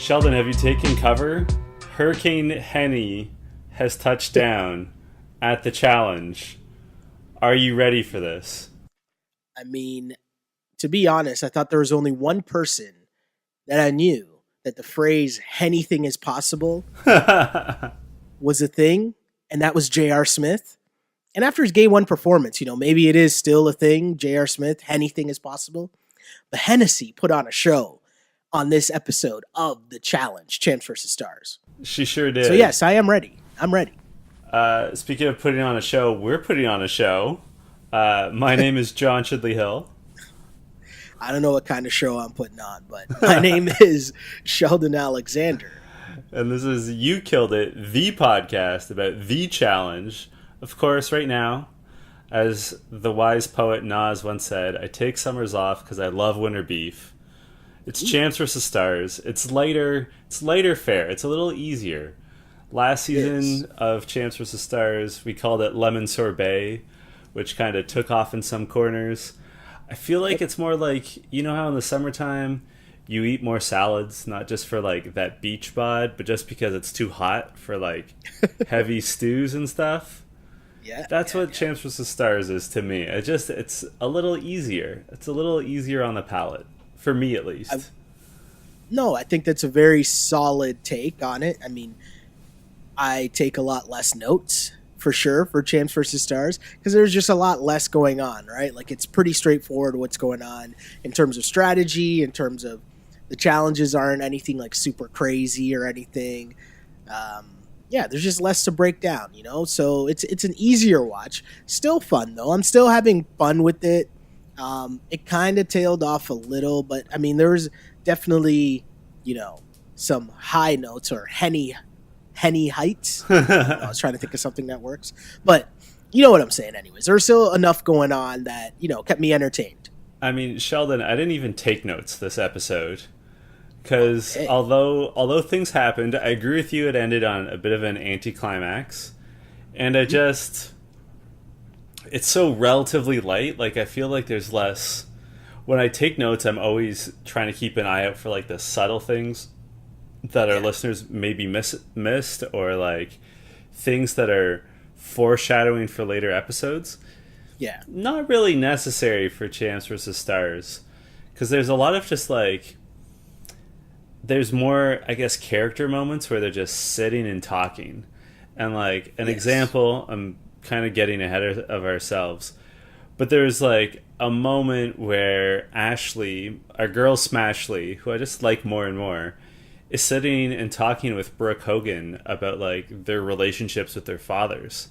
Sheldon, have you taken cover? Hurricane Henny has touched down at the challenge. Are you ready for this? I mean, to be honest, I thought there was only one person that I knew that the phrase "Hennything is possible" was a thing, and that was J.R. Smith. And after his Game 1 performance, maybe it is still a thing, J.R. Smith, anything is possible. But Hennessy put on a show on this episode of The Challenge, Champs vs. Stars. She sure did. So yes, I am ready. I'm ready. Speaking of putting on a show, we're putting on a show. My name is John Shidley Hill. I don't know what kind of show I'm putting on, but my name is Sheldon Alexander. And this is You Killed It, the podcast about the challenge. Of course, right now, as the wise poet Nas once said, I take summers off because I love winter beef. It's Champs vs. Stars. It's lighter fare. It's a little easier. Last season of Champs vs. Stars, we called it Lemon Sorbet, which kind of took off in some corners. I feel like it's more like, you know how in the summertime you eat more salads, not just for like that beach bod, but just because it's too hot for like heavy stews and stuff? That's what Champs vs. Stars is to me. It's a little easier. It's a little easier on the palate. For me, at least. I think that's a very solid take on it. I mean, I take a lot less notes, for sure, for Champs vs. Stars, because there's just a lot less going on, right? Like, it's pretty straightforward what's going on in terms of strategy, in terms of the challenges aren't anything, like, super crazy or anything. There's just less to break down, So it's an easier watch. Still fun, though. I'm still having fun with it. It kind of tailed off a little, but I mean, there was definitely, some high notes or Henny heights. I was trying to think of something that works, but you know what I'm saying. Anyways, there's still enough going on that, kept me entertained. I mean, Sheldon, I didn't even take notes this episode because although things happened, I agree with you. It ended on a bit of an anticlimax, and it's so relatively light. Like, I feel like there's less. When I take notes, I'm always trying to keep an eye out for like the subtle things that our listeners maybe missed, or like things that are foreshadowing for later episodes. Yeah, not really necessary for Champs vs. Stars, because there's a lot of just like, there's more, I guess, character moments where they're just sitting and talking, and like an example. I'm kind of getting ahead of ourselves, but there's like a moment where Ashley, our girl Smashley, who I just like more and more, is sitting and talking with Brooke Hogan about like their relationships with their fathers,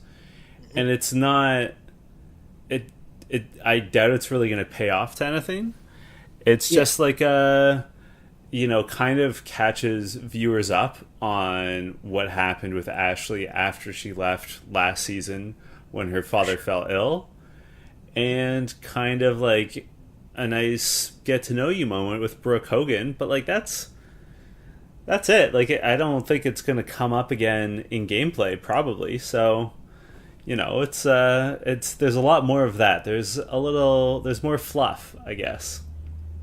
and it's not I doubt it's really going to pay off to anything. It's just like a kind of catches viewers up on what happened with Ashley after she left last season when her father fell ill, and kind of like a nice get to know you moment with Brooke Hogan. But like that's it. Like, I don't think it's going to come up again in gameplay, probably. So, it's there's a lot more of that. There's more fluff, I guess.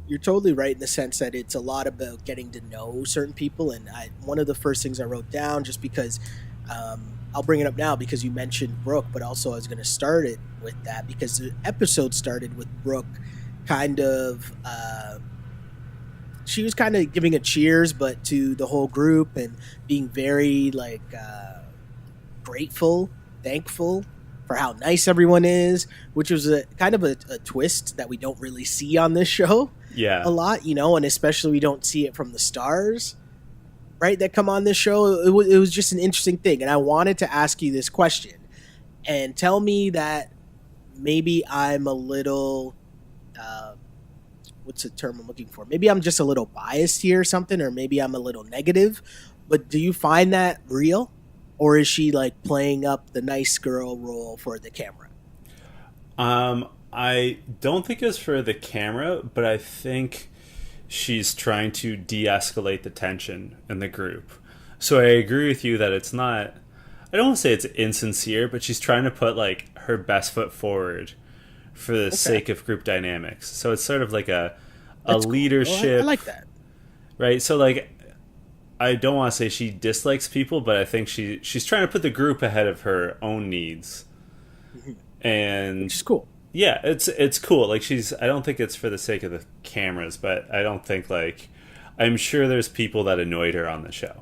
You're totally right in the sense that it's a lot about getting to know certain people. And one of the first things I wrote down, just because I'll bring it up now because you mentioned Brooke, but also I was going to start it with that because the episode started with Brooke kind of, she was kind of giving a cheers, but to the whole group and being very like grateful, thankful for how nice everyone is, which was a kind of a twist that we don't really see on this show. Yeah, a lot, and especially we don't see it from the stars, right, that come on this show. It was just an interesting thing, and I wanted to ask you this question and tell me that maybe I'm a little what's the term I'm looking for? Maybe I'm just a little biased here or something, or maybe I'm a little negative, but do you find that real? Or is she like playing up the nice girl role for the camera? I don't think it's for the camera, but I think she's trying to de-escalate the tension in the group. So I agree with you that it's not, I don't want to say it's insincere, but she's trying to put like her best foot forward for the sake of group dynamics. So it's sort of like a leadership. Cool. Well, I like that. Right? So like I don't want to say she dislikes people, but I think she's trying to put the group ahead of her own needs. And Which is cool. yeah, it's cool. Like I don't think it's for the sake of the cameras, but I don't think like I'm sure there's people that annoyed her on the show.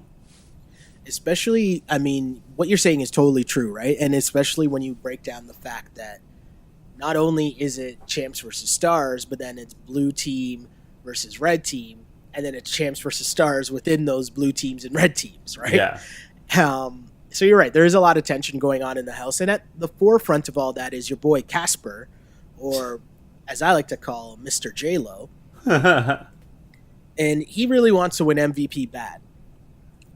Especially, I mean, what you're saying is totally true, right? And especially when you break down the fact that not only is it champs versus stars, but then it's blue team versus red team, and then it's champs versus stars within those blue teams and red teams, right? Yeah. So you're right. There is a lot of tension going on in the house, and at the forefront of all that is your boy Casper, or as I like to call him, Mr. J-Lo. And he really wants to win MVP bad.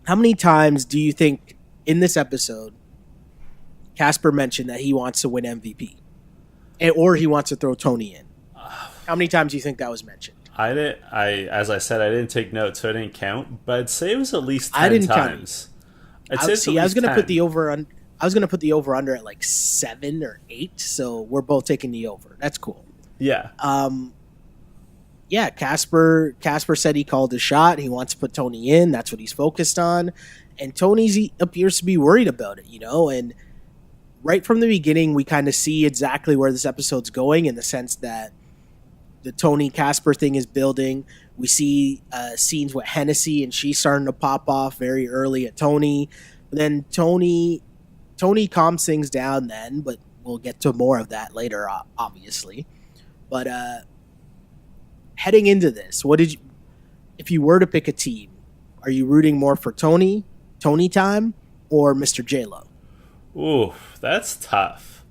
How many times do you think in this episode Casper mentioned that he wants to win MVP? Or he wants to throw Tony in? How many times do you think that was mentioned? As I said, I didn't take notes, so I didn't count. But I'd say it was at least 10 times. I was going to put the over on. I was going to put the over under at like 7 or 8. So we're both taking the over. That's cool. Yeah. Yeah. Casper said he called his shot. He wants to put Tony in. That's what he's focused on. And he appears to be worried about it, And right from the beginning, we kind of see exactly where this episode's going in the sense that the Tony Casper thing is building. We see scenes with Hennessy, and she's starting to pop off very early at Tony. But then Tony calms things down then, but we'll get to more of that later, obviously. But heading into this, if you were to pick a team, are you rooting more for Tony time, or Mr. J-Lo? Ooh, that's tough.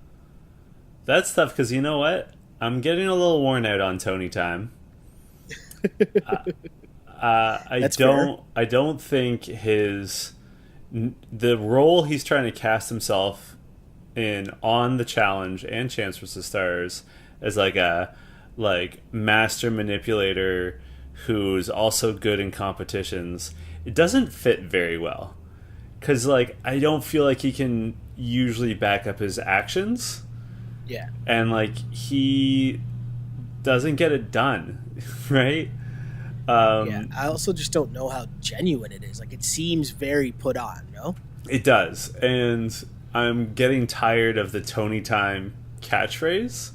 That's tough because you know what? I'm getting a little worn out on Tony time. I don't think the role he's trying to cast himself in on the challenge and Chance vs. Stars as like a master manipulator who's also good in competitions. It doesn't fit very well because I don't feel like he can usually back up his actions. Yeah. And he doesn't get it done, right? Yeah, I also just don't know how genuine it is. It seems very put on, no? It does. And I'm getting tired of the Tony time catchphrase.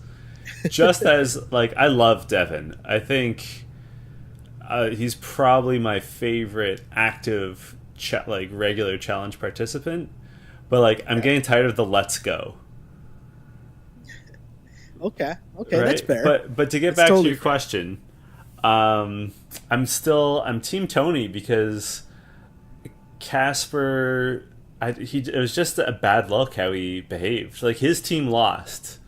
Just as, I love Devin. I think he's probably my favorite active, regular challenge participant. But, I'm getting tired of the let's go. Okay, right? That's fair. But to get back to your question, I'm Team Tony because Casper, it was just a bad look how he behaved. His team lost.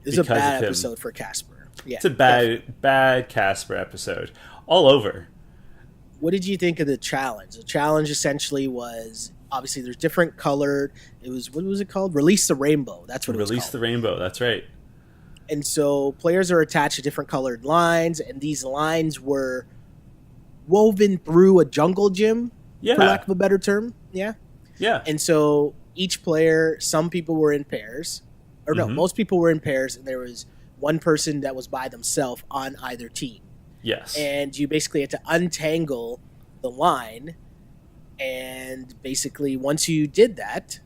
This is a bad episode for Casper. Yeah, it's a bad Casper episode all over. What did you think of the challenge? The challenge essentially was obviously there's different colored. It was, what was it called? Release the Rainbow. That's what it was called. Release the Rainbow. That's right. And so players are attached to different colored lines, and these lines were woven through a jungle gym, for lack of a better term. Yeah. Yeah. And so each player, some people were in pairs, or no, most people were in pairs, and there was one person that was by themselves on either team. Yes. And you basically had to untangle the line, and basically once you did that,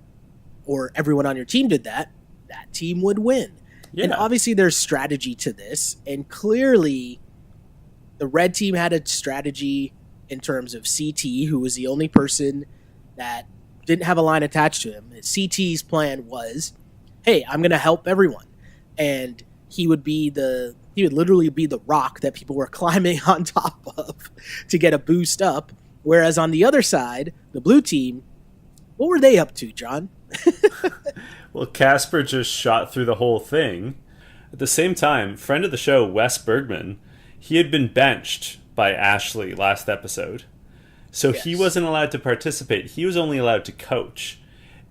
or everyone on your team did that, that team would win. Yeah. And obviously there's strategy to this, and clearly the red team had a strategy in terms of CT, who was the only person that didn't have a line attached to him. CT's plan was, hey, I'm going to help everyone. And he would literally be the rock that people were climbing on top of to get a boost up. Whereas on the other side, the blue team, what were they up to, John? Well, Casper just shot through the whole thing. At the same time, friend of the show, Wes Bergman, he had been benched by Ashley last episode. So he wasn't allowed to participate. He was only allowed to coach.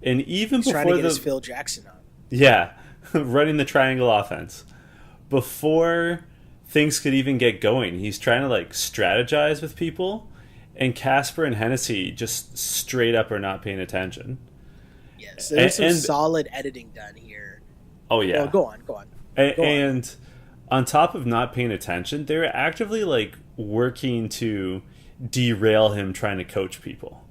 And even before trying to get his Phil Jackson on. Yeah, running the triangle offense. Before things could even get going, he's trying to strategize with people. And Casper and Hennessy just straight up are not paying attention. Yes, there's some solid editing done here. Oh, yeah. Well, go on. And on top of not paying attention, they're actively working to derail him trying to coach people.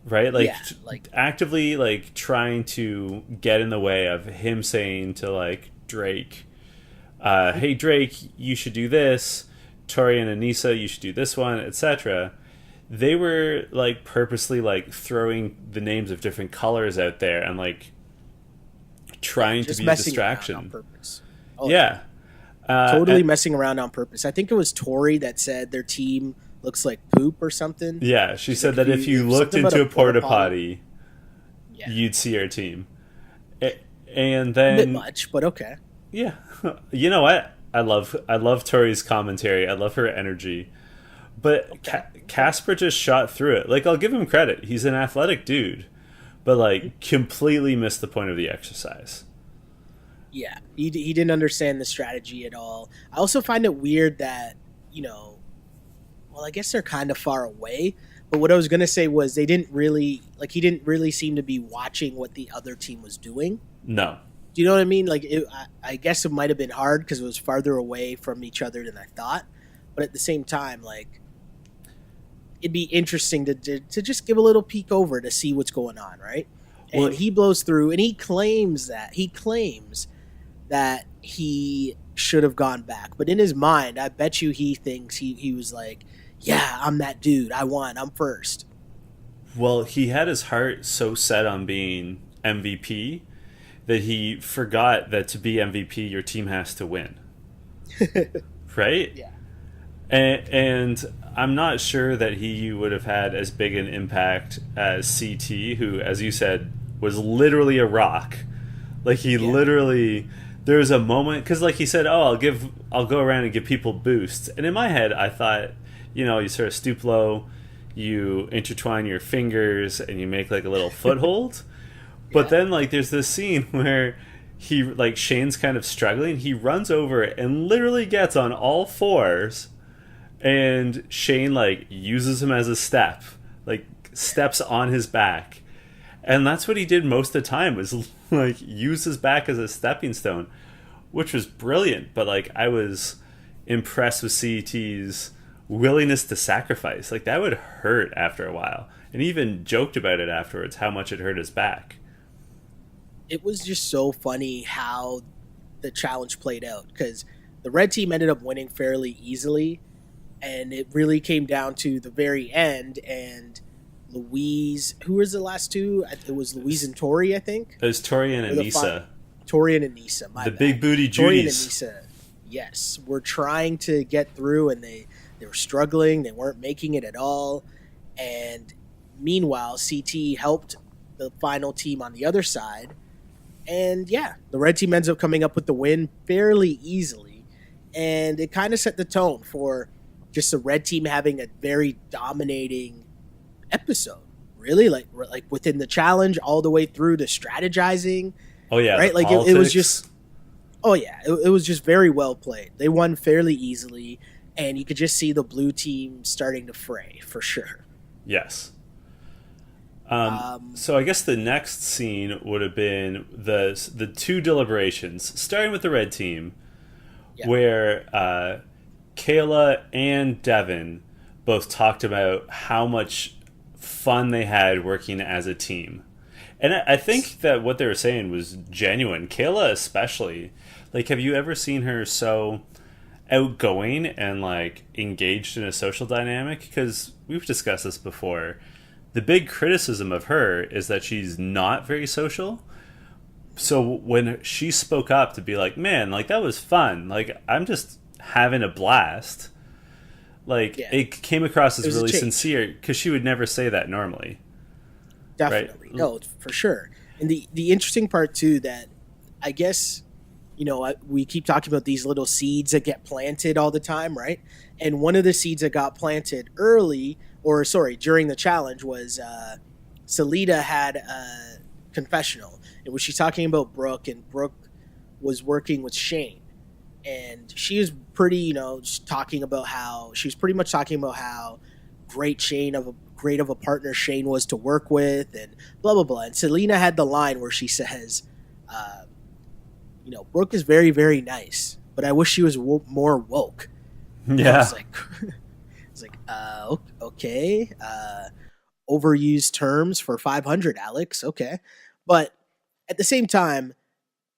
Right? Like, Yeah, like actively, like, trying to get in the way of him saying to, like, Drake, hey, Drake, you should do this. Tori and Anissa, you should do this one, etc. They were, like, purposely, like, throwing the names of different colors out there and, like, trying to be a distraction. On purpose. Oh, yeah. Totally messing around on purpose. I think it was Tori that said their team looks like poop or something. Yeah, she said that if you looked into a porta potty, yeah, you'd see our team. And then a bit much, but okay. Yeah. You know what? I love Tori's commentary. I love her energy. But Casper just shot through it. Like, I'll give him credit. He's an athletic dude. But, like, completely missed the point of the exercise. Yeah, he didn't understand the strategy at all. I also find it weird that, well, I guess they're kind of far away. But what I was going to say was he didn't really seem to be watching what the other team was doing. No. Do you know what I mean? Like, I guess it might have been hard because it was farther away from each other than I thought. But at the same time, like, it'd be interesting to just give a little peek over to see what's going on, right? And he blows through, and he claims that he should have gone back. But in his mind, I bet you he thinks he was like, yeah, I'm that dude. I won. I'm first. Well, he had his heart so set on being MVP that he forgot that to be MVP, your team has to win. Right? Yeah. And I'm not sure that he would have had as big an impact as CT, who, as you said, was literally a rock. Like, he literally... There was a moment... Because, like, he said, I'll go around and give people boosts. And in my head, I thought, you sort of stoop low, you intertwine your fingers, and you make, like, a little foothold. But then, like, there's this scene where he, like, Shane's kind of struggling. He runs over and literally gets on all fours, and Shane, like, uses him as a step, like, steps on his back. And that's what he did most of the time, was, like, use his back as a stepping stone, which was brilliant. But, like, I was impressed with CET's willingness to sacrifice. Like, that would hurt after a while. And he even joked about it afterwards, how much it hurt his back. It was just so funny how the challenge played out, because the red team ended up winning fairly easily, and it really came down to the very end. And Louise, who was the last two? It was Louise and Tori, I think. It was Tori and Anissa. Tori and Anissa, my bad. Big booty Judies. Tori and Anissa, yes, were trying to get through, and they were struggling. They weren't making it at all. And meanwhile, CT helped the final team on the other side. And yeah, the red team ends up coming up with the win fairly easily. And it kind of set the tone for just the red team having a very dominating episode. Really, like within the challenge all the way through to strategizing. Oh yeah, right. Like it was just. Oh yeah, it was just very well played. They won fairly easily, and you could just see the blue team starting to fray for sure. Yes. So I guess the next scene would have been the two deliberations, starting with the red team, where Kayla and Devin both talked about how much fun they had working as a team. And I think that what they were saying was genuine. Kayla especially. Like, have you ever seen her so outgoing and, like, engaged in a social dynamic? Because we've discussed this before. The big criticism of her is that she's not very social. So when she spoke up to be like, man, like, that was fun. Like, I'm just having a blast. Like, it came across as really sincere, because she would never say that normally. Definitely. Right? No, for sure. And the interesting part, too, that I guess, we keep talking about these little seeds that get planted all the time, right? And one of the seeds that got planted during the challenge was Salida had a confessional. And was she talking about Brooke, and Brooke was working with Shane. And she was pretty, just talking about how great of a partner Shane was to work with, and blah, blah, blah. And Selena had the line where she says, Brooke is very, very nice, but I wish she was more woke. Yeah. I was was like, okay, overused terms for 500, Alex. Okay, but at the same time,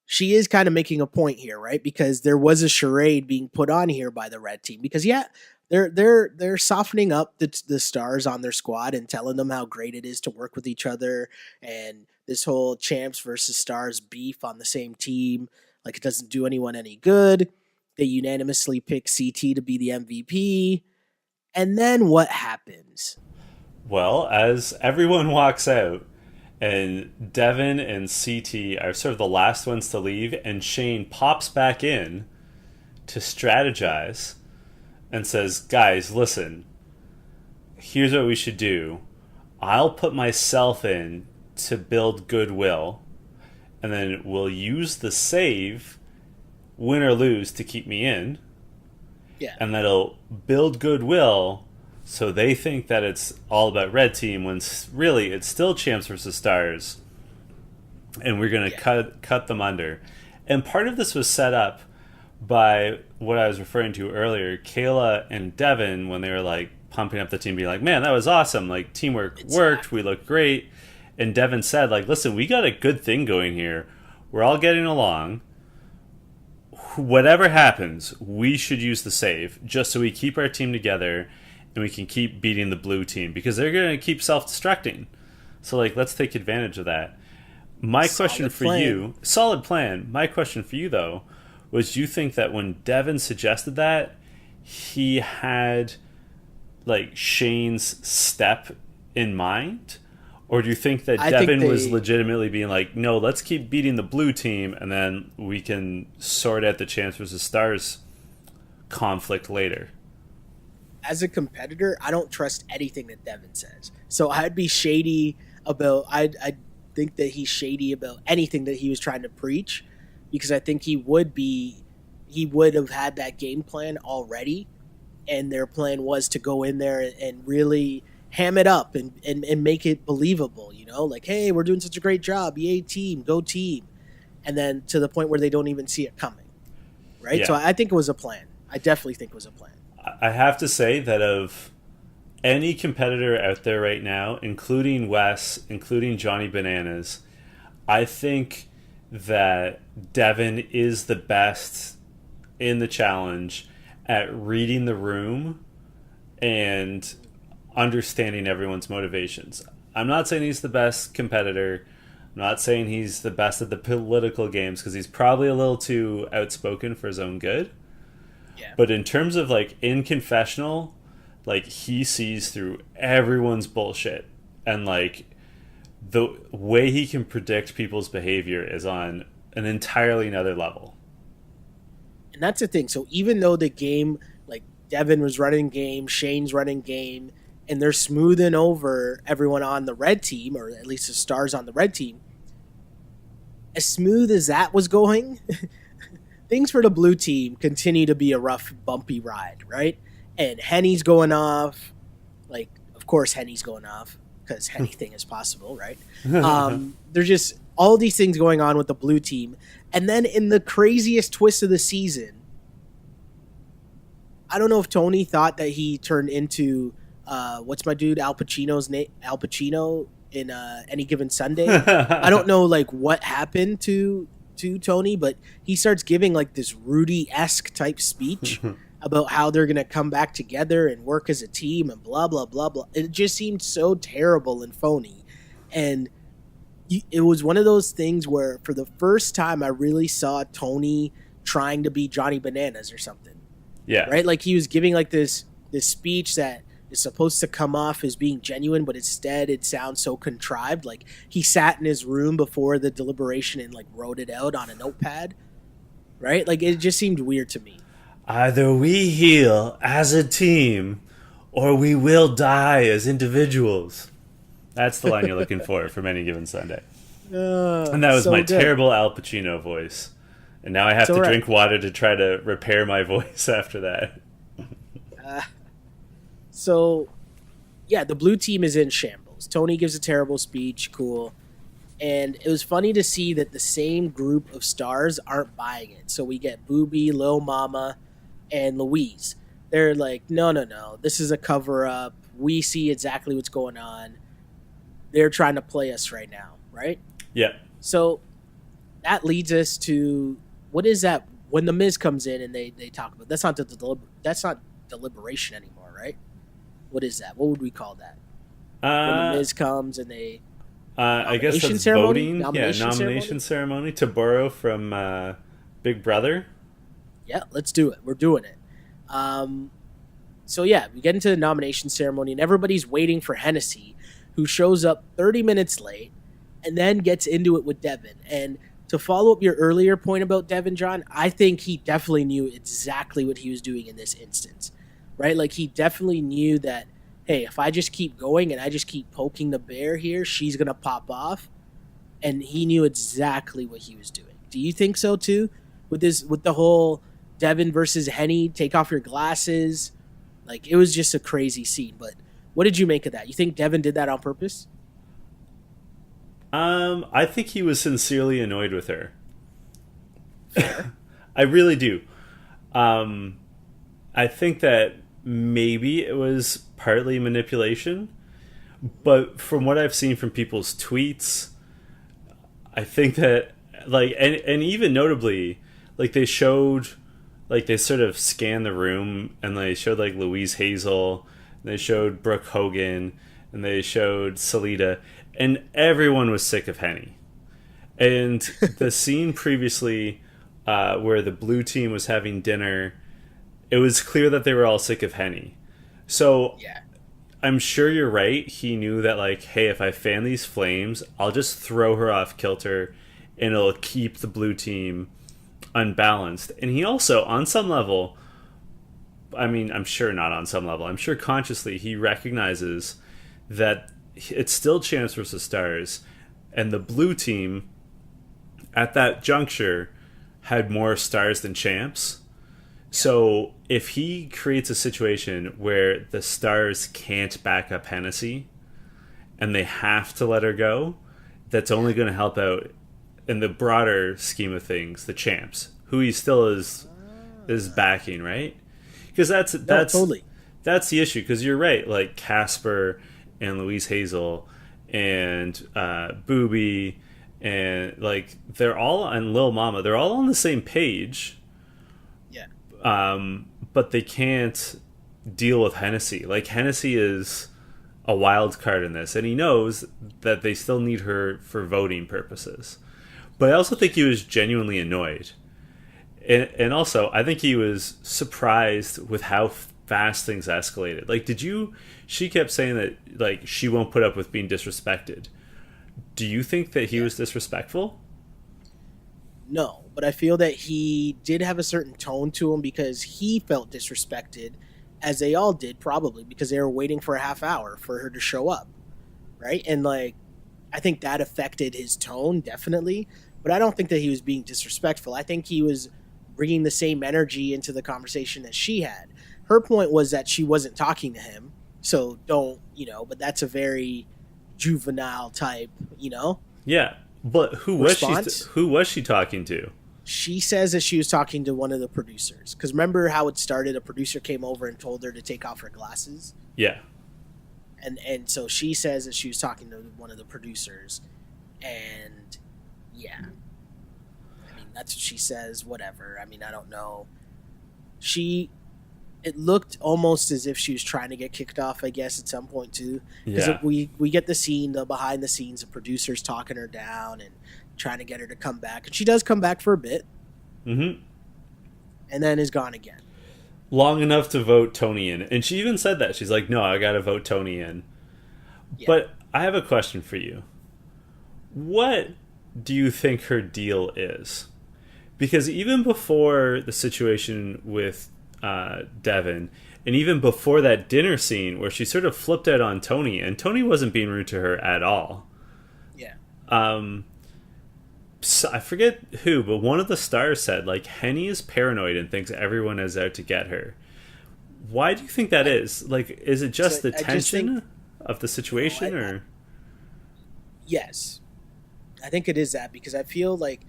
she is kind of making a point here, right? Because there was a charade being put on here by the red team. Because yeah, they're softening up the stars on their squad and telling them how great it is to work with each other, and this whole champs versus stars beef on the same team, like it doesn't do anyone any good. They unanimously pick CT to be the MVP. And then what happens? Well, as everyone walks out, and Devin and CT are sort of the last ones to leave, and Shane pops back in to strategize and says, guys, listen, here's what we should do. I'll put myself in to build goodwill, and then we'll use the save, win or lose, to keep me in. Yeah. And that'll build goodwill so they think that it's all about red team when really it's still champs versus stars. And we're going to cut them under. And part of this was set up by what I was referring to earlier, Kayla and Devin, when they were like pumping up the team, being like, man, that was awesome. Like, teamwork worked. We looked great. And Devin said, like, listen, we got a good thing going here. We're all getting along. Whatever happens, we should use the save just so we keep our team together and we can keep beating the blue team because they're going to keep self-destructing. So, like, let's take advantage of that. My question for you, solid plan. My question for you, though, was do you think that when Devin suggested that, he had, like, Shane's step in mind? Or do you think that Devin was legitimately being like, no, let's keep beating the blue team and then we can sort out the champs versus stars conflict later? As a competitor, I don't trust anything that Devin says. So I'd be shady about, I think that he's shady about anything that he was trying to preach, because I think he would have had that game plan already, and their plan was to go in there and really ham it up and make it believable, you know, like, hey, we're doing such a great job, yay team, go team, and then to the point where they don't even see it coming, right? Yeah. So I think it was a plan. I definitely think it was a plan. I have to say that of any competitor out there right now, including Wes, including Johnny Bananas, I think that Devin is the best in the challenge at reading the room and understanding everyone's motivations. I'm not saying he's the best competitor. I'm not saying he's the best at the political games, because he's probably a little too outspoken for his own good. Yeah. But in terms of, like, in confessional, like, he sees through everyone's bullshit. And, like, the way he can predict people's behavior is on an entirely another level. And that's the thing. So even though the game, like, Devin was running game, Shane's running game, and they're smoothing over everyone on the red team, or at least the stars on the red team, as smooth as that was going, things for the blue team continue to be a rough, bumpy ride, right? And Henny's going off. Like, of course Henny's going off, because Hennything is possible, right? There's just all these things going on with the blue team. And then in the craziest twist of the season, I don't know if Tony thought that he turned into... what's my dude Al Pacino's name? Al Pacino in Any Given Sunday. I don't know like what happened to Tony, but he starts giving like this Rudy-esque type speech about how they're gonna come back together and work as a team and blah blah blah blah. It just seemed so terrible and phony, and it was one of those things where for the first time I really saw Tony trying to be Johnny Bananas or something. Yeah, right. Like he was giving like this speech that is supposed to come off as being genuine, but instead it sounds so contrived. Like he sat in his room before the deliberation and like wrote it out on a notepad, right? Like it just seemed weird to me. Either we heal as a team or we will die as individuals. That's the line you're looking for from Any Given Sunday. And that was so my terrible Al Pacino voice. And now I have to drink water to try to repair my voice after that. So, yeah, the blue team is in shambles. Tony gives a terrible speech, cool. And it was funny to see that the same group of stars aren't buying it. So we get Booby, Lil Mama, and Louise. They're like, no, no, no, this is a cover up. We see exactly what's going on. They're trying to play us right now, right? Yeah. So that leads us to what is that when the Miz comes in and they talk about that's not deliberation anymore, right? What is that? What would we call that? When the Miz comes and they I guess that's ceremony? voting. Nomination Ceremony to borrow from Big Brother. Yeah, let's do it. We're doing it. So yeah, we get into the nomination ceremony and everybody's waiting for Hennessy, who shows up 30 minutes late and then gets into it with Devin. And to follow up your earlier point about Devin, John, I think he definitely knew exactly what he was doing in this instance, right? Like he definitely knew that, hey, if I just keep going and I just keep poking the bear here, she's going to pop off. And he knew exactly what he was doing. Do you think so too? With the whole Devin versus Henny, take off your glasses. Like it was just a crazy scene. But what did you make of that? You think Devin did that on purpose? I think he was sincerely annoyed with her. I really do. I think that maybe it was partly manipulation, but from what I've seen from people's tweets, I think that like and even notably, like they showed, like they sort of scanned the room and they showed like Louise Hazel, and they showed Brooke Hogan, and they showed Salida, and everyone was sick of Henny. And the scene previously where the blue team was having dinner, it was clear that they were all sick of Henny. So Yeah. I'm sure you're right. He knew that, like, hey, if I fan these flames, I'll just throw her off kilter and it'll keep the blue team unbalanced. And he also, on some level, I mean, I'm sure not on some level, I'm sure consciously he recognizes that it's still Champs versus Stars, and the blue team at that juncture had more stars than Champs. So if he creates a situation where the stars can't back up Hennessy and they have to let her go, that's only going to help out in the broader scheme of things the Champs, who he still is backing, right? Because that's totally. That's the issue. Because you're right, like Casper and Louise Hazel and Booby and like they're all and Lil Mama, they're all on the same page. Yeah. But they can't deal with Hennessy. Like Hennessy is a wild card in this, and he knows that they still need her for voting purposes. But I also think he was genuinely annoyed. And also, I think he was surprised with how fast things escalated. Like, she kept saying that, like, she won't put up with being disrespected. Do you think that he was disrespectful? No, but I feel that he did have a certain tone to him because he felt disrespected, as they all did probably, because they were waiting for a half hour for her to show up, right? And, like, I think that affected his tone, definitely, but I don't think that he was being disrespectful. I think he was bringing the same energy into the conversation that she had. Her point was that she wasn't talking to him, so don't, but that's a very juvenile type, Yeah, but who was she talking to? She says that she was talking to one of the producers. Because remember how it started? A producer came over and told her to take off her glasses? Yeah. And so she says that she was talking to one of the producers. And, yeah. I mean, that's what she says, whatever. I mean, I don't know. It looked almost as if she was trying to get kicked off, I guess, at some point, too. Because we get the scene, the behind the scenes, the producers talking her down and trying to get her to come back. And she does come back for a bit. Mm-hmm. And then is gone again. Long enough to vote Tony in. And she even said that. She's like, no, I got to vote Tony in. Yeah. But I have a question for you. What do you think her deal is? Because even before the situation with Devin, and even before that dinner scene where she sort of flipped out on Tony, and Tony wasn't being rude to her at all. Yeah. So I forget who, but one of the stars said, like, Henny is paranoid and thinks everyone is out to get her. Why do you think that is? Like, is it just the tension of the situation, or? Yes. I think it is that, because I feel like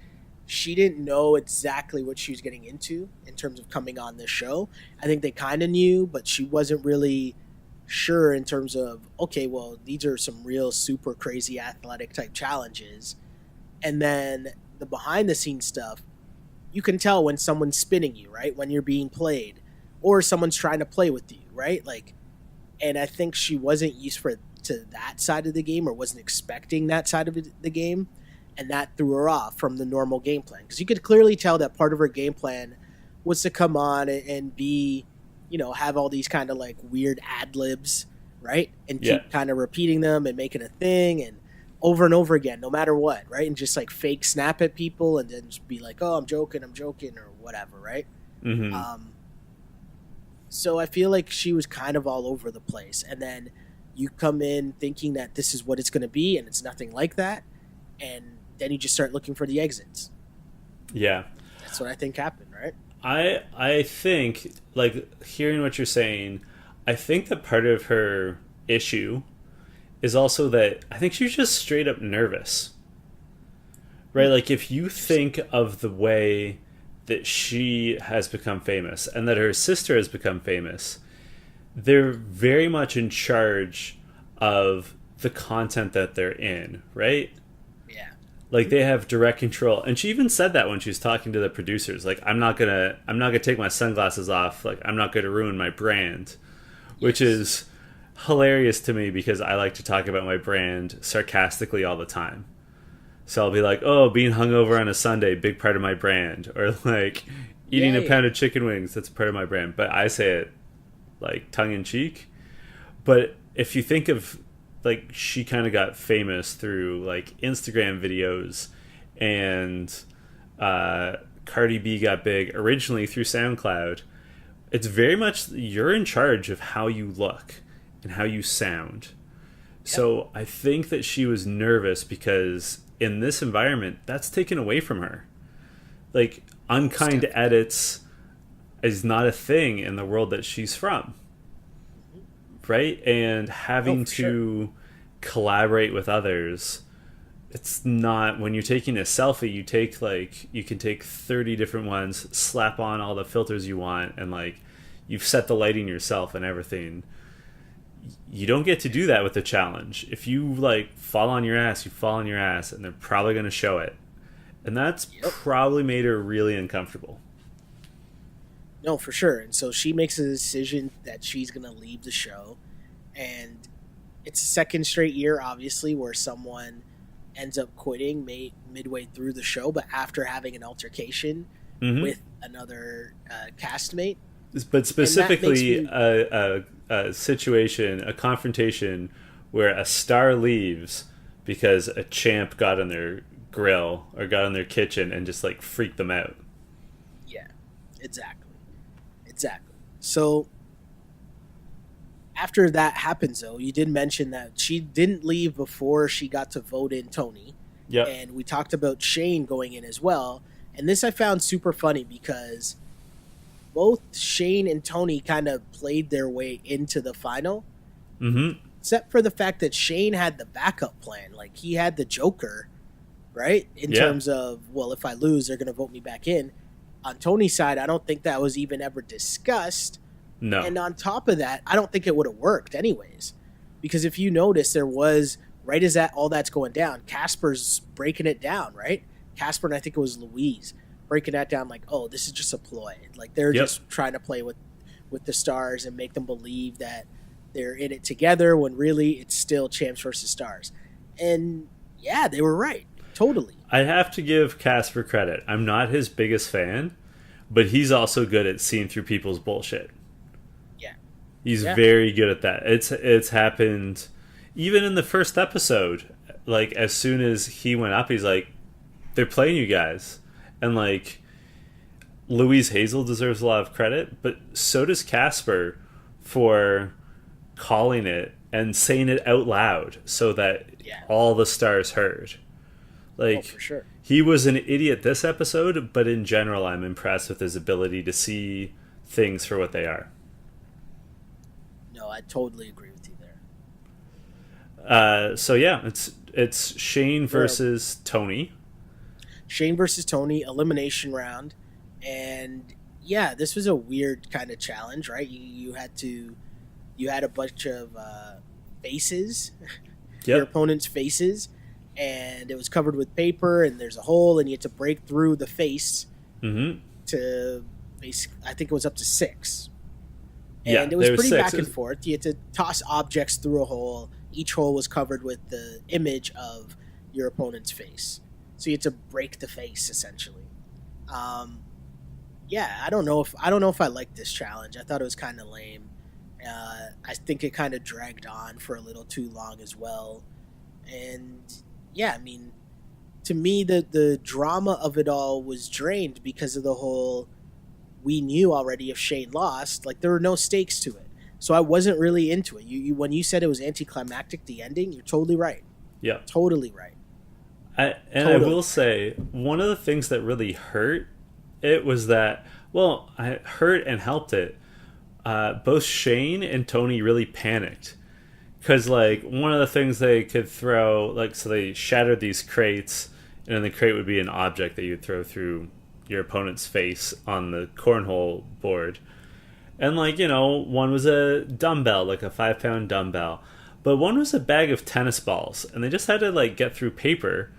she didn't know exactly what she was getting into in terms of coming on this show. I think they kind of knew, but she wasn't really sure in terms of, okay, well, these are some real super crazy athletic type challenges. And then the behind the scenes stuff, you can tell when someone's spinning you, right? When you're being played or someone's trying to play with you, right? Like, and I think she wasn't used to that side of the game or wasn't expecting that side of the game, and that threw her off from the normal game plan because you could clearly tell that part of her game plan was to come on and be, have all these kind of like weird ad libs, right? And keep kind of repeating them and making a thing and over again, no matter what, right? And just like fake snap at people and then just be like, oh, I'm joking, or whatever, right? Mm-hmm. So I feel like she was kind of all over the place. And then you come in thinking that this is what it's going to be, and it's nothing like that. And then you just start looking for the exits. Yeah. That's what I think happened, right? I think, like, hearing what you're saying, I think that part of her issue is also that I think she's just straight up nervous. Right? Like, if you think of the way that she has become famous and that her sister has become famous, they're very much in charge of the content that they're in, right? Yeah. Like, they have direct control. And she even said that when she was talking to the producers, like, I'm not gonna take my sunglasses off, like, I'm not gonna ruin my brand. Which is hilarious to me because I like to talk about my brand sarcastically all the time. So I'll be like, oh, being hungover on a Sunday, big part of my brand. Or like eating a pound of chicken wings, that's part of my brand. But I say it like tongue in cheek. But if you think of, like, she kind of got famous through like Instagram videos, and Cardi B got big originally through SoundCloud. It's very much you're in charge of how you look and how you sound. Yep. So I think that she was nervous because in this environment, that's taken away from her. Like, unkind edits is not a thing in the world that she's from. Right? And having to collaborate with others, it's not, when you're taking a selfie, you can take 30 different ones, slap on all the filters you want, and like, you've set the lighting yourself and everything. You don't get to do that with the challenge. If you like fall on your ass, you fall on your ass, and they're probably going to show it. And that's probably made her really uncomfortable. No, for sure. And so she makes a decision that she's going to leave the show. And it's a second straight year, obviously, where someone ends up quitting midway through the show, but after having an altercation with another castmate. But specifically a situation, a confrontation where a star leaves because a champ got on their grill or got on their kitchen and just like freaked them out. Yeah, exactly. So after that happens, though, you did mention that she didn't leave before she got to vote in Tony. Yeah. And we talked about Shane going in as well. And this I found super funny because both Shane and Tony kind of played their way into the final. Except for the fact that Shane had the backup plan. Like, he had the Joker, right? In terms of, well, if I lose, they're going to vote me back in. On Tony's side, I don't think that was even ever discussed. No. And on top of that, I don't think it would have worked anyways. Because if you notice, there was, right as that all that's going down, Casper's breaking it down, right? Casper, and I think it was Louise, breaking that down like, oh, this is just a ploy. Like, they're just trying to play with the stars and make them believe that they're in it together when really it's still champs versus stars. And yeah, they were right. Totally. I have to give Casper credit. I'm not his biggest fan, but he's also good at seeing through people's bullshit. Yeah. He's very good at that. It's happened even in the first episode. Like, as soon as he went up, he's like, they're playing you guys. And like, Louise Hazel deserves a lot of credit, but so does Casper for calling it and saying it out loud so that all the stars heard. Like, for sure. He was an idiot this episode, but in general, I'm impressed with his ability to see things for what they are. No, I totally agree with you there. So yeah, it's Shane versus Tony. Shane versus Tony elimination round, and yeah, this was a weird kind of challenge, right? You had a bunch of faces, your Yep. opponent's faces, and it was covered with paper, and there's a hole, and you had to break through the face Mm-hmm. to basically, I think it was up to six. Yeah, And it was there pretty six. back and forth. You had to toss objects through a hole. Each hole was covered with the image of your opponent's face. So you had to break the face essentially. Um, yeah, I don't know if I liked this challenge. I thought it was kind of lame. I think it kind of dragged on for a little too long as well. And yeah, I mean, to me, the drama of it all was drained because of the whole. We knew already if Shane lost, like there were no stakes to it, so I wasn't really into it. You when you said it was anticlimactic, the ending, you're totally right. Yeah. Totally right. I Totally. will say one of the things that really hurt it was that, well, I hurt and helped it. Both Shane and Tony really panicked because like one of the things they could throw, like, so they shattered these crates, and then the crate would be an object that you would throw through your opponent's face on the cornhole board. And like, one was a dumbbell, like a 5-pound dumbbell, but one was a bag of tennis balls, and they just had to like get through paper.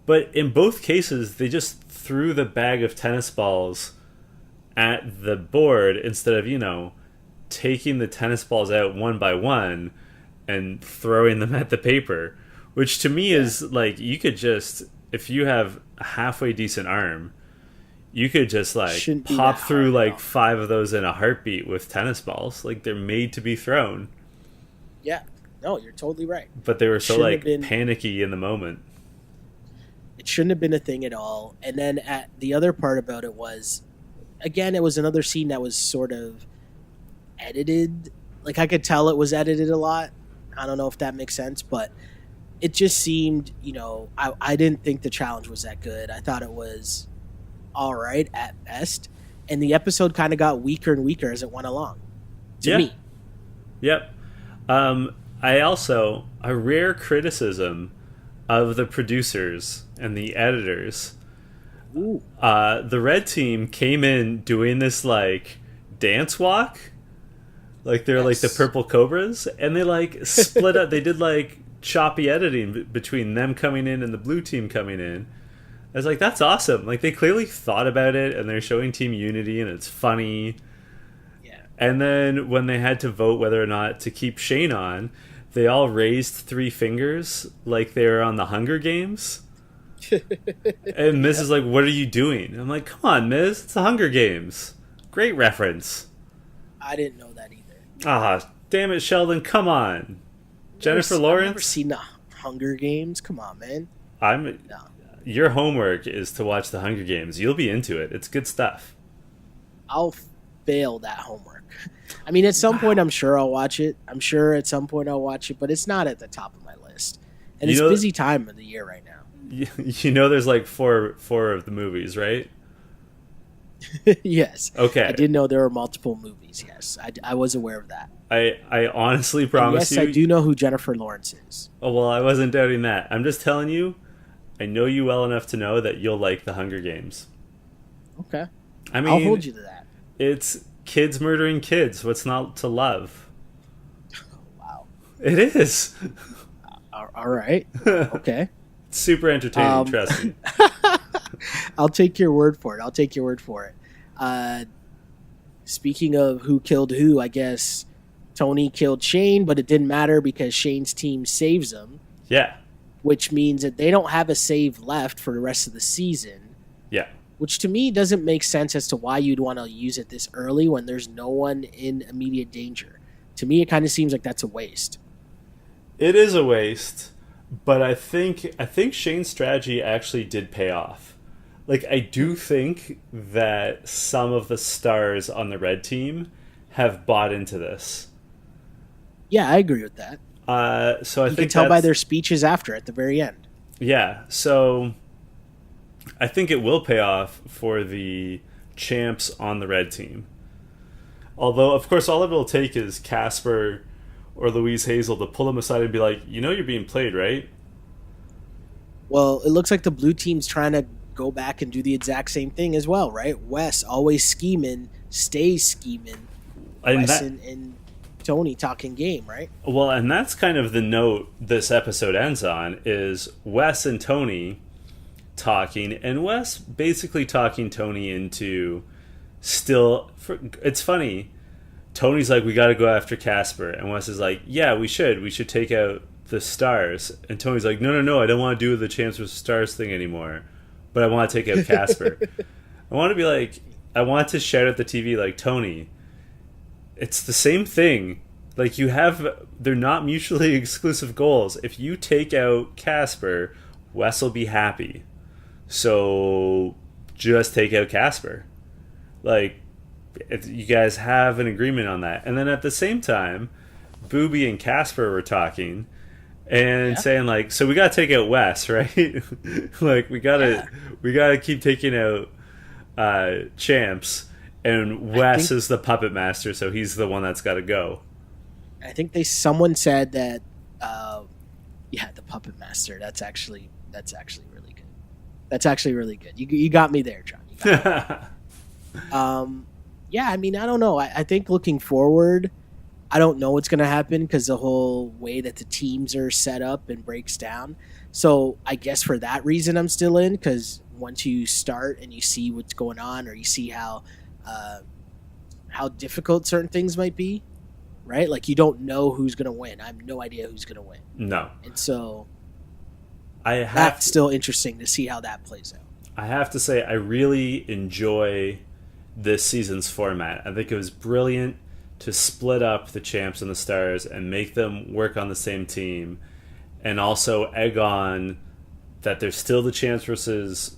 But in both cases, they just threw the bag of tennis balls at the board instead of, taking the tennis balls out one by one and throwing them at the paper, which to me is like, you could just, if you have a halfway decent arm, you could just like Shouldn't be pop that through hard at like all. 5 of those in a heartbeat with tennis balls. Like, they're made to be thrown, Yeah. No, you're totally right. but they were so Shouldn't like have been. panicky in the moment. It shouldn't have been a thing at all. And then the other part about it was, again, it was another scene that was sort of edited. Like I could tell it was edited a lot. I don't know if that makes sense, but it just seemed, I didn't think the challenge was that good. I thought it was all right at best, and the episode kind of got weaker and weaker as it went along. To Yeah. me, Yep. I also, a rare criticism of the producers and the editors. ooh, The red team came in doing this like dance walk, like they're like the Yes. purple cobras, and they like split up. They did like choppy editing between them coming in and the blue team coming in. I was like, that's awesome. Like, they clearly thought about it, and they're showing team unity, and it's funny. yeah, And then when they had to vote whether or not to keep Shane on, they all raised 3 fingers like they were on the Hunger Games. And Miz is like, what are you doing? I'm like, come on, Miz, it's the Hunger Games. Great reference. I didn't know that either. Ah, damn it, Sheldon, come on. Jennifer I've never Lawrence? seen the Hunger Games. Come on, man. I'm. No, Your homework is to watch the Hunger Games. You'll be into it. It's good stuff. I'll fail that homework. I mean, at some point, I'm sure I'll watch it. I'm sure at some point I'll watch it, but it's not at the top of my list. And You it's know- busy time of the year right now. There's like four of the movies, right? Yes. Okay. I did know there were multiple movies. Yes, I was aware of that. I honestly And promise yes, you. I do know who Jennifer Lawrence is. Oh, well, I wasn't doubting that. I'm just telling you, I know you well enough to know that you'll like the Hunger Games. Okay, I mean, I'll hold you to that. it's kids murdering kids. What's not to love? Wow. It is. All right. Okay. It's super entertaining, Um, trust me. I'll take your word for it. Speaking of who killed who, I guess Tony killed Shane, but it didn't matter because Shane's team saves him, Yeah. which means that they don't have a save left for the rest of the season, Yeah. which to me doesn't make sense as to why you'd want to use it this early when there's no one in immediate danger. To me, it kind of seems like that's a waste. It is a waste, but I think Shane's strategy actually did pay off. Like, I do think that some of the stars on the red team have bought into this. Yeah, I agree with that. So I You think can tell by that's- their speeches after at the very end. Yeah, so I think it will pay off for the champs on the red team. Although, of course, all it will take is Casper or Louise Hazel to pull them aside and be like, you're being played, right? Well, it looks like the blue team's trying to go back and do the exact same thing as well, right? Wes always scheming, stays scheming. Wes and Tony talking game, right? Well, and that's kind of the note this episode ends on, is Wes and Tony talking, and Wes basically talking Tony into it's funny. Tony's like, we got to go after Casper, and Wes is like, yeah, we should take out the stars, and Tony's like, no, I don't want to do the Champs vs. Stars thing anymore, but I want to take out Casper. I want to shout at the TV like, Tony, it's the same thing. Like, they're not mutually exclusive goals. If you take out Casper, Wes will be happy. So just take out Casper. Like, if you guys have an agreement on that. And then at the same time, Booby and Casper were talking and saying like, so we gotta take out Wes, right? Like, we gotta keep taking out Champs, and Wes is the puppet master, so he's the one that's got to go. I think someone said that the puppet master, that's actually really good. That's actually really good. You got me there, John. You got me. I mean, I don't know. I think looking forward, I don't know what's going to happen because the whole way that the teams are set up and breaks down. So I guess for that reason, I'm still in, because once you start and you see what's going on, or you see how difficult certain things might be, right? Like, you don't know who's going to win. I have no idea who's going to win. No. And so that's still interesting to see how that plays out. I have to say, I really enjoy this season's format. I think it was brilliant to split up the Champs and the Stars and make them work on the same team, and also egg on that there's still the Champs versus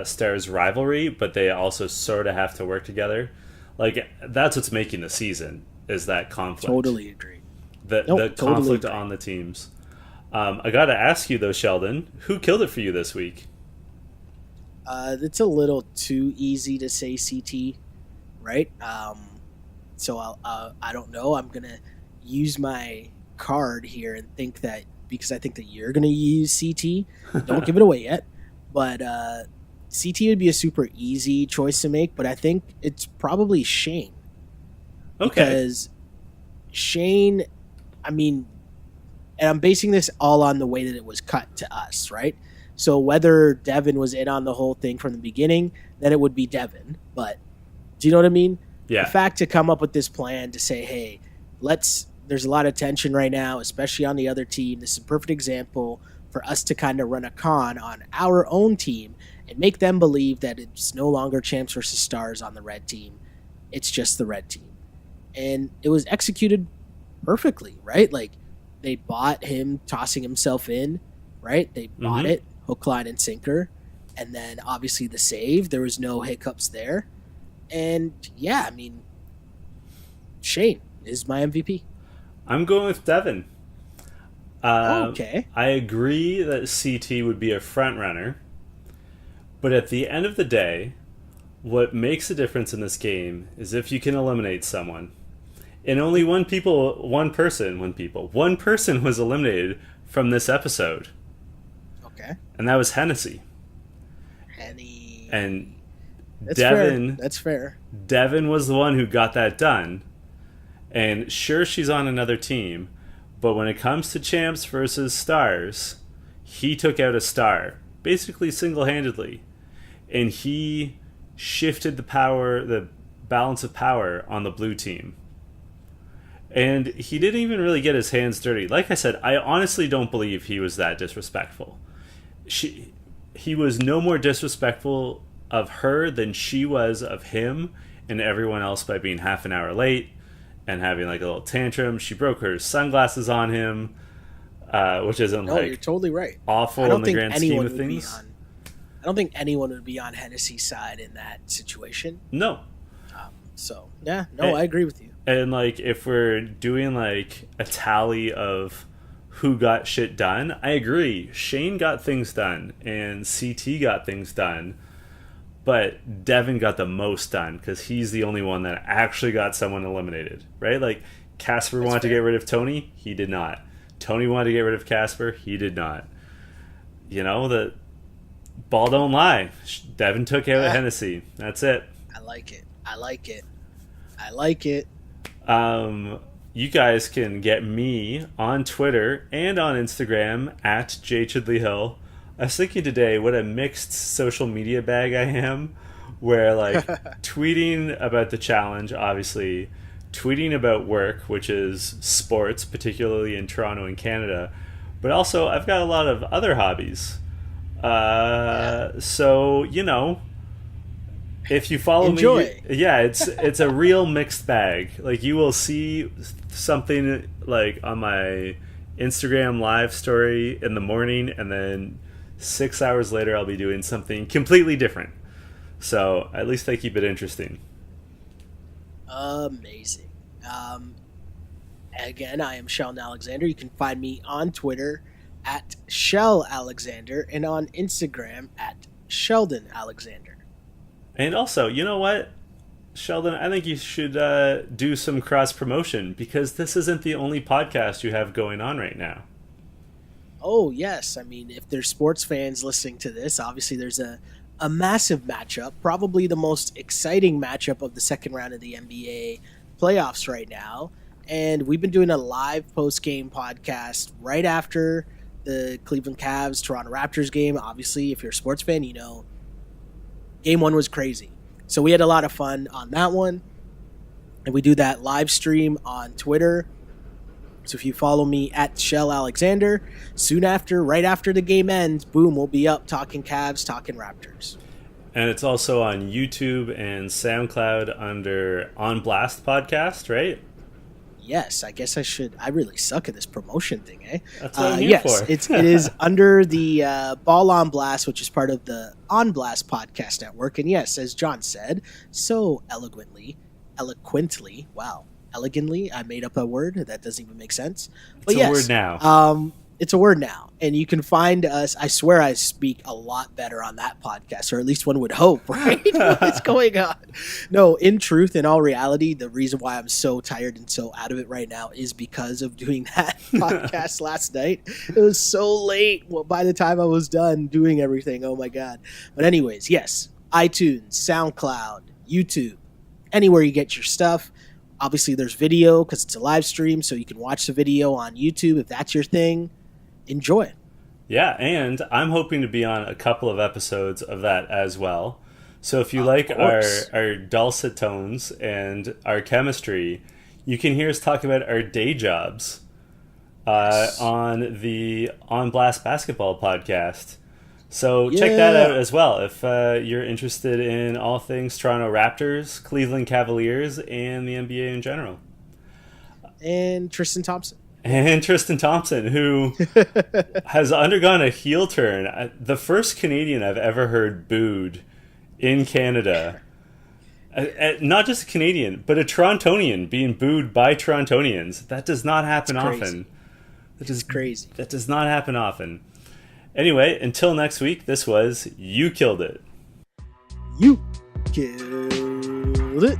Stars rivalry, but they also sort of have to work together. Like, that's what's making the season, is that conflict. Totally agree. The conflict agree on the teams. I got to ask you, though, Sheldon, who killed it for you this week? It's a little too easy to say CT, right? So I don't know. I'm going to use my card here and think that, because I think that you're going to use CT. Don't give it away yet. But CT would be a super easy choice to make, but I think it's probably Shane. Okay. Because Shane, I mean, and I'm basing this all on the way that it was cut to us, right? So whether Devin was in on the whole thing from the beginning, then it would be Devin. But do you know what I mean? Yeah. The fact to come up with this plan to say, hey, there's a lot of tension right now, especially on the other team. This is a perfect example for us to kind of run a con on our own team and make them believe that it's no longer Champs versus Stars on the red team. It's just the red team. And it was executed perfectly, right? Like, they bought him tossing himself in, right? They bought it, hook, line, and sinker. And then obviously the save, there was no hiccups there. And yeah, I mean, Shane is my MVP. I'm going with Devin. Okay. I agree that CT would be a front runner, but at the end of the day, what makes a difference in this game is if you can eliminate someone. And only one person was eliminated from this episode. Okay. And that was Henny. Henny. And That's Devin. Fair. That's fair. Devin was the one who got that done. And sure, she's on another team, but when it comes to Champs versus Stars, he took out a star, basically single-handedly. And he shifted the balance of power on the blue team. And he didn't even really get his hands dirty. Like I said, I honestly don't believe he was that disrespectful. He was no more disrespectful of her than she was of him and everyone else by being half an hour late and having like a little tantrum. She broke her sunglasses on him, which isn't you're totally right. Awful in the grand scheme of things. I don't think anyone would be on Hennessy's side in that situation. No. I agree with you. And like, if we're doing like a tally of who got shit done, I agree. Shane got things done and CT got things done. But Devin got the most done because he's the only one that actually got someone eliminated, right? Like, Casper wanted to get rid of Tony. He did not. Tony wanted to get rid of Casper. He did not. You know, Ball don't lie. Devin took out Hennessy. That's it. I like it. I like it. I like it. You guys can get me on Twitter and on Instagram at jchidleyhill. I was thinking today what a mixed social media bag I am, where like tweeting about the challenge, obviously, tweeting about work, which is sports, particularly in Toronto and Canada, but also I've got a lot of other hobbies. So, you know, if you follow Enjoy. me, yeah, it's a real mixed bag. Like, you will see something like on my Instagram live story in the morning, and then 6 hours later I'll be doing something completely different. So at least I keep it interesting. Amazing. Again, I am Sheldon Alexander. You can find me on Twitter at Shell Alexander and on Instagram at Sheldon Alexander. And also, you know what, Sheldon, I think you should do some cross promotion, because this isn't the only podcast you have going on right now. Oh, yes. I mean, if there's sports fans listening to this, obviously there's a massive matchup, probably the most exciting matchup of the second round of the NBA playoffs right now. And we've been doing a live post-game podcast right after the Cleveland Cavs Toronto Raptors game. Obviously, if you're a sports fan, you know game one was crazy. So we had a lot of fun on that one. And we do that live stream on Twitter. So if you follow me at Shell Alexander, soon after, right after the game ends, boom, we'll be up talking Cavs, talking Raptors. And it's also on YouTube and SoundCloud under On Blast Podcast, right? Yes, I guess I should. I really suck at this promotion thing, eh? That's what I'm here yes, for. it is under the Ball on Blast, which is part of the On Blast Podcast Network. And yes, as John said, so eloquently, wow, elegantly, I made up a word that doesn't even make sense. But it's yes, a word now. It's a word now. And you can find us. I swear I speak a lot better on that podcast, or at least one would hope, right? What's going on? No, in truth, in all reality, the reason why I'm so tired and so out of it right now is because of doing that podcast last night. It was so late. Well, by the time I was done doing everything, oh my God. But anyways, yes, iTunes, SoundCloud, YouTube, anywhere you get your stuff. Obviously, there's video because it's a live stream, so you can watch the video on YouTube if that's your thing. Enjoy. Yeah, and I'm hoping to be on a couple of episodes of that as well. So if you like our dulcet tones and our chemistry, you can hear us talk about our day jobs on the On Blast Basketball podcast. So check that out as well if you're interested in all things Toronto Raptors, Cleveland Cavaliers, and the NBA in general. And Tristan Thompson. And Tristan Thompson, who has undergone a heel turn. The first Canadian I've ever heard booed in Canada. Not just a Canadian, but a Torontonian being booed by Torontonians. That does not happen often. It's crazy. That does not happen often. Anyway, until next week, this was You Killed It. You killed it.